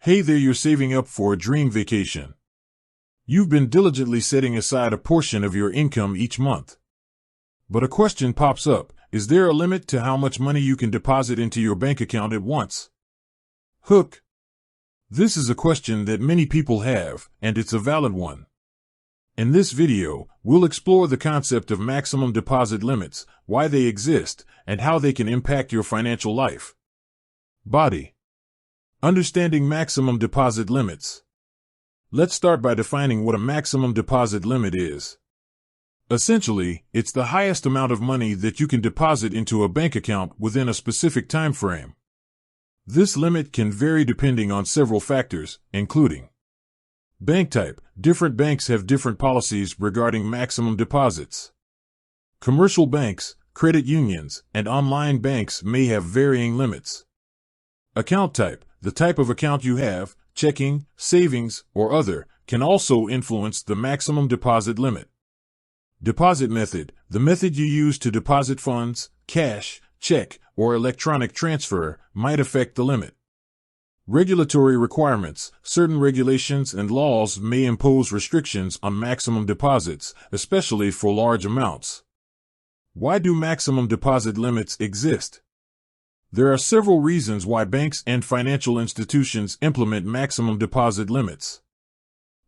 Hey there, you're saving up for a dream vacation. You've been diligently setting aside a portion of your income each month. But a question pops up: is there a limit to how much money you can deposit into your bank account at once? Hook. This is a question that many people have, and it's a valid one. In this video, we'll explore the concept of maximum deposit limits, why they exist, and how they can impact your financial life. Body. Understanding maximum deposit limits. Let's start by defining what a maximum deposit limit is. Essentially, it's the highest amount of money that you can deposit into a bank account within a specific time frame. This limit can vary depending on several factors, including bank type. Different banks have different policies regarding maximum deposits. Commercial banks, credit unions, and online banks may have varying limits. Account type. The type of account you have, checking, savings, or other, can also influence the maximum deposit limit. Deposit method. The method you use to deposit funds, cash, check, or electronic transfer, might affect the limit. Regulatory requirements. Certain regulations and laws may impose restrictions on maximum deposits, especially for large amounts. Why do maximum deposit limits exist? There are several reasons why banks and financial institutions implement maximum deposit limits.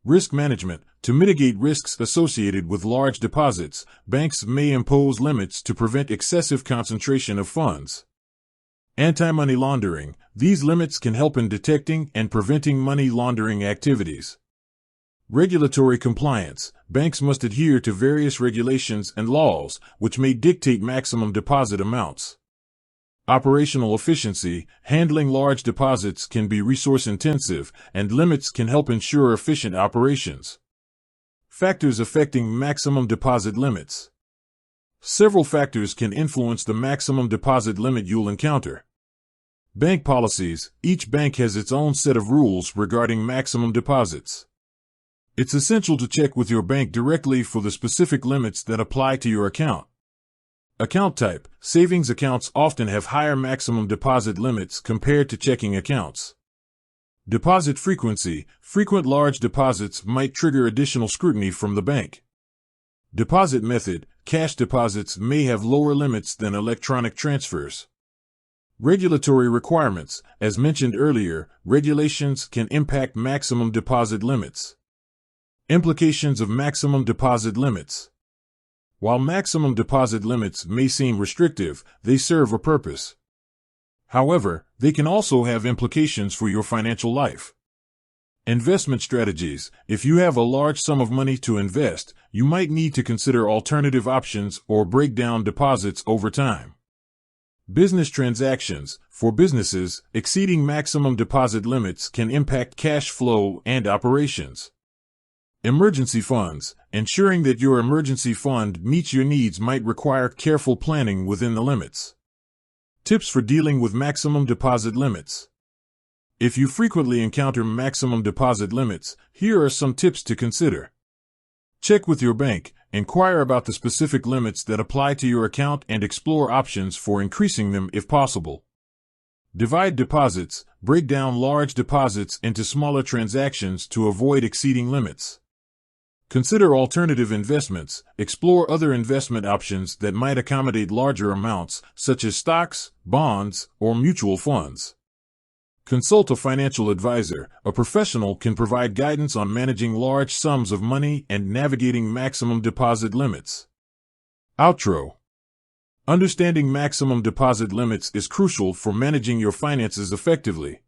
Risk management. To mitigate risks associated with large deposits, banks may impose limits to prevent excessive concentration of funds. Anti-money laundering. These limits can help in detecting and preventing money laundering activities. Regulatory compliance. Banks must adhere to various regulations and laws, which may dictate maximum deposit amounts. Operational efficiency. Handling large deposits can be resource-intensive, and limits can help ensure efficient operations. Factors affecting maximum deposit limits. Several factors can influence the maximum deposit limit you'll encounter. Bank policies. Each bank has its own set of rules regarding maximum deposits. It's essential to check with your bank directly for the specific limits that apply to your account. Account type. Savings accounts often have higher maximum deposit limits compared to checking accounts. Deposit frequency. Frequent large deposits might trigger additional scrutiny from the bank. Deposit method. Cash deposits may have lower limits than electronic transfers. Regulatory requirements. As mentioned earlier, regulations can impact maximum deposit limits. Implications of maximum deposit limits. While maximum deposit limits may seem restrictive, they serve a purpose. However, they can also have implications for your financial life. Investment strategies. If you have a large sum of money to invest, you might need to consider alternative options or break down deposits over time. Business transactions. For businesses, exceeding maximum deposit limits can impact cash flow and operations. Emergency funds. Ensuring that your emergency fund meets your needs might require careful planning within the limits. Tips for dealing with maximum deposit limits. If you frequently encounter maximum deposit limits, here are some tips to consider. Check with your bank. Inquire about the specific limits that apply to your account and explore options for increasing them if possible. Divide deposits. Break down large deposits into smaller transactions to avoid exceeding limits. Consider alternative investments. Explore other investment options that might accommodate larger amounts, such as stocks, bonds, or mutual funds. Consult a financial advisor. A professional can provide guidance on managing large sums of money and navigating maximum deposit limits. Outro. Understanding maximum deposit limits is crucial for managing your finances effectively.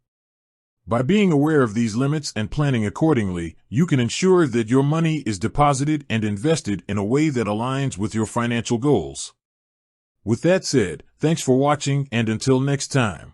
By being aware of these limits and planning accordingly, you can ensure that your money is deposited and invested in a way that aligns with your financial goals. With that said, thanks for watching, and until next time.